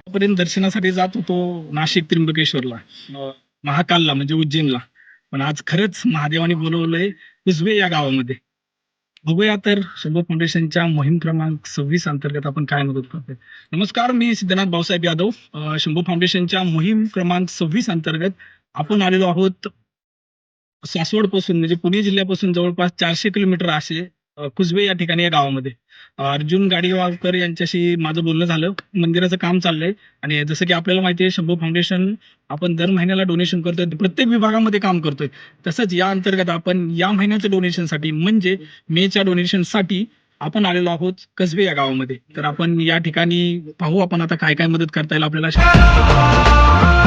पर्यंत दर्शनासाठी जात होतो नाशिक त्र्यंबकेश्वरला, महाकालला म्हणजे उज्जैनला. पण आज खरंच महादेवाने बोलवलंय कुसबे या गावामध्ये. बघूया तर शंभू फाउंडेशनच्या मोहीम क्रमांक 26 अंतर्गत आपण काय मदत करतोय. नमस्कार, मी सिद्धनाथ भाऊसाहेब यादव. शंभू फाउंडेशनच्या मोहीम क्रमांक 26 अंतर्गत आपण आलेलो आहोत सासवड पासून म्हणजे पुणे जिल्ह्यापासून जवळपास 400 किलोमीटर असे कुसबे या ठिकाणी या गावामध्ये. अर्जुन गाडीवाळकर यांच्याशी माझं बोलणं झालं. मंदिराचं काम चाललंय आणि जसं की आपल्याला माहिती आहे शंभू फाउंडेशन आपण दर महिन्याला डोनेशन करतोय. प्रत्येक विभागामध्ये काम करतोय. तसंच या अंतर्गत आपण या महिन्याच्या डोनेशनसाठी म्हणजे मेच्या डोनेशनसाठी आपण आलेलो आहोत कसबे या गावामध्ये. तर आपण या ठिकाणी पाहू आपण आता काय काय मदत करता येईल आपल्याला.